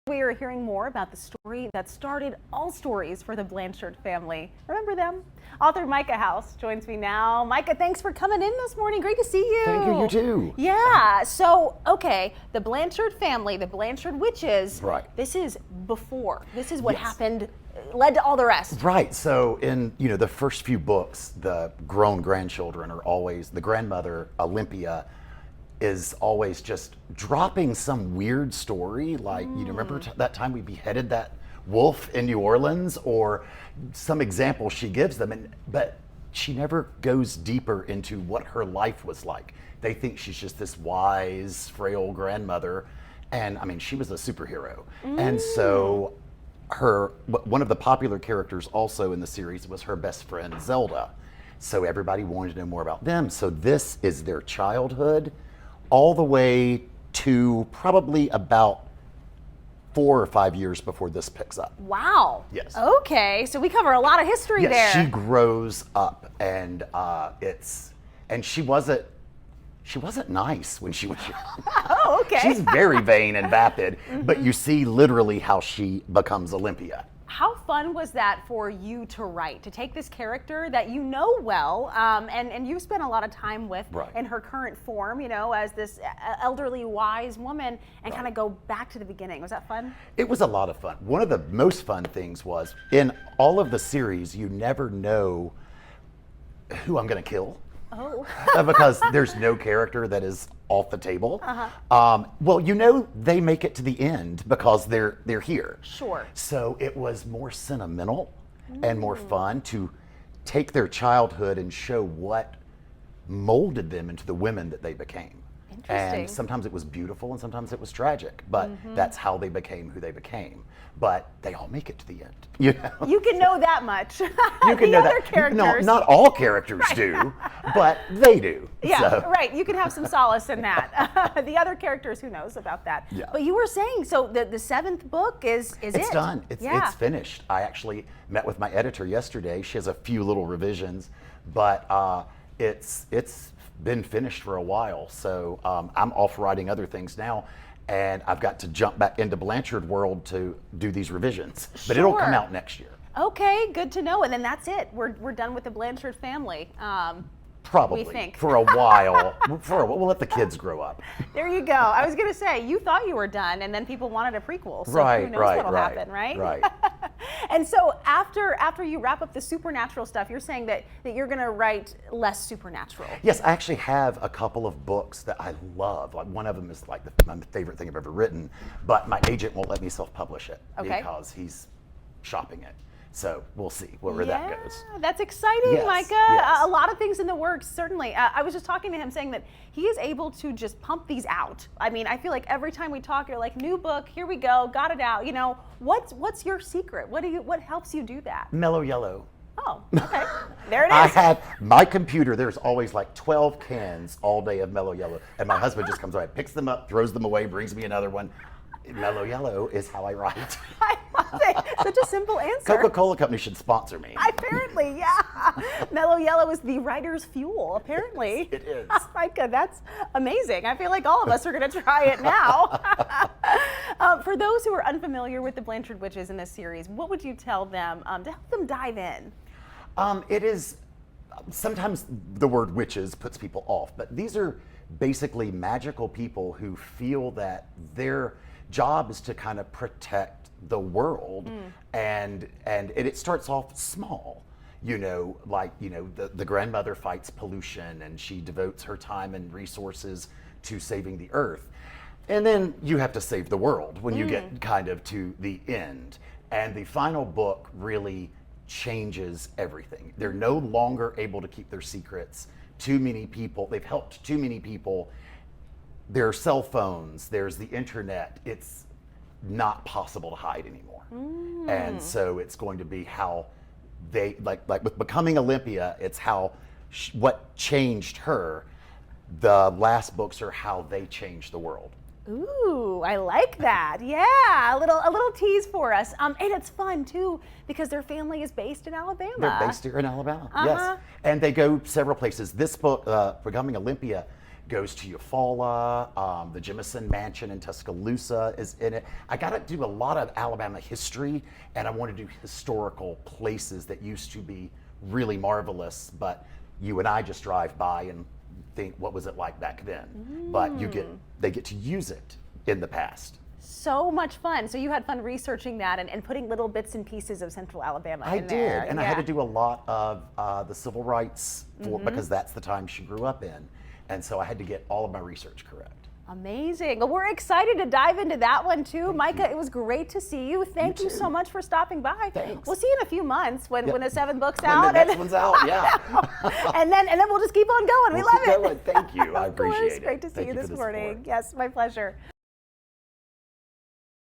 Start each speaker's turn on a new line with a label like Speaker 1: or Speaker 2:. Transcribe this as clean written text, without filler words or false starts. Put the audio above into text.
Speaker 1: We are hearing more about the story that started all stories for the Blanchard family. Remember them? Author Micah House joins me now. Micah, thanks for coming in this morning. Great to see you.
Speaker 2: Thank you, you too.
Speaker 1: Yeah, so, okay, the Blanchard family, the Blanchard witches.
Speaker 2: Right.
Speaker 1: This is before. This is what happened, led to all the rest.
Speaker 2: Right, so in the first few books, the grown grandchildren are always, the grandmother, Olympia, is always just dropping some weird story, like, remember that time we beheaded that wolf in New Orleans, or some example she gives them, but she never goes deeper into what her life was like. They think she's just this wise, frail grandmother, and I mean, she was a superhero. And so one of the popular characters also in the series was her best friend, Zelda. So everybody wanted to know more about them. So this is their childhood, all the way to probably about 4 or 5 years before this picks up.
Speaker 1: Wow.
Speaker 2: Yes.
Speaker 1: Okay, so we cover a lot of history there.
Speaker 2: Yes, she grows up, and she wasn't nice when she was young.
Speaker 1: Oh, okay.
Speaker 2: She's very vain and vapid, but you see literally how she becomes Olympia.
Speaker 1: How fun was that for you to write, to take this character that you know well, and you spent a lot of time with in her current form, as this elderly, wise woman, and kind of go back to the beginning? Was that fun?
Speaker 2: It was a lot of fun. One of the most fun things was, in all of the series, you never know who I'm going to kill.
Speaker 1: Oh.
Speaker 2: Because there's no character that is off the table. Well, they make it to the end because they're here.
Speaker 1: Sure.
Speaker 2: So it was more sentimental and more fun to take their childhood and show what molded them into the women that they became.
Speaker 1: Interesting.
Speaker 2: And sometimes it was beautiful and sometimes it was tragic, but that's how they became who they became. But they all make it to the end.
Speaker 1: You can know that much.
Speaker 2: You can
Speaker 1: the
Speaker 2: know
Speaker 1: other
Speaker 2: that.
Speaker 1: characters.
Speaker 2: No, not all characters do, but they do.
Speaker 1: Yeah,
Speaker 2: so.
Speaker 1: right. You can have some solace in that. The other characters, who knows about that?
Speaker 2: Yeah.
Speaker 1: But you were saying, so the seventh book is
Speaker 2: It's done. It's finished. I actually met with my editor yesterday. She has a few little revisions, but it's been finished for a while. So I'm off writing other things now, and I've got to jump back into Blanchard world to do these revisions. But it'll come out next year.
Speaker 1: Okay, good to know. And then that's it. We're done with the Blanchard family.
Speaker 2: Probably.
Speaker 1: We think.
Speaker 2: For a while. We'll let the kids grow up.
Speaker 1: There you go. I was going to say, you thought you were done, and then people wanted a prequel. So who knows what'll happen, right?
Speaker 2: Right.
Speaker 1: And so after you wrap up the supernatural stuff, you're saying that you're going to write less supernatural.
Speaker 2: Yes, I actually have a couple of books that I love. Like, one of them is like my favorite thing I've ever written, but my agent won't let me self-publish it because he's shopping it. So we'll see where that goes.
Speaker 1: That's exciting,
Speaker 2: yes,
Speaker 1: Micah.
Speaker 2: Yes.
Speaker 1: A lot of things in the works, certainly. I was just talking to him saying that he is able to just pump these out. I mean, I feel like every time we talk, you're like, new book, here we go, got it out. What's your secret? What helps you do that?
Speaker 2: Mellow Yellow.
Speaker 1: Oh, okay. There it is.
Speaker 2: I have my computer, there's always like 12 cans all day of Mellow Yellow. And my husband just comes by, picks them up, throws them away, brings me another one. Mellow Yellow is how I write.
Speaker 1: I love it. Such a simple answer.
Speaker 2: Coca-Cola Company should sponsor me.
Speaker 1: Apparently, yeah. Mellow Yellow is the writer's fuel, apparently.
Speaker 2: It is.
Speaker 1: Micah, that's amazing. I feel like all of us are going to try it now. For those who are unfamiliar with the Blanchard witches in this series, what would you tell them to help them dive in?
Speaker 2: It is, sometimes the word witches puts people off, but these are basically magical people who feel that their job is to kind of protect the world, and it starts off small. The grandmother fights pollution and she devotes her time and resources to saving the earth. And then you have to save the world when you get kind of to the end. And the final book really changes everything. They're no longer able to keep their secrets. Too many people, they've helped too many people. There are cell phones, there's the internet. It's not possible to hide anymore. And so it's going to be how they, like with Becoming Olympia, it's how, what changed her. The last books are how they changed the world.
Speaker 1: Ooh, I like that. Yeah, a little tease for us. And it's fun too because their family is based in Alabama.
Speaker 2: They're based here in Alabama, yes. And they go several places. This book, Becoming Olympia, goes to Eufaula. The Jemison Mansion in Tuscaloosa is in it. I got to do a lot of Alabama history, and I want to do historical places that used to be really marvelous, but you and I just drive by and think, what was it like back then? But they get to use it in the past.
Speaker 1: So much fun. So you had fun researching that and putting little bits and pieces of Central Alabama in there.
Speaker 2: I did, and I had to do a lot of the civil rights because that's the time she grew up in. And so I had to get all of my research correct.
Speaker 1: Amazing. Well, we're excited to dive into that one too. Micah, it was great to see you. Thank you so much for stopping by.
Speaker 2: Thanks.
Speaker 1: We'll see you in a few months when the 7th book's
Speaker 2: When
Speaker 1: out.
Speaker 2: the next one's out, yeah.
Speaker 1: and then we'll just keep on going. We love it.
Speaker 2: Thank you. I appreciate it.
Speaker 1: Of course. Great to see you this morning. Yes, my pleasure.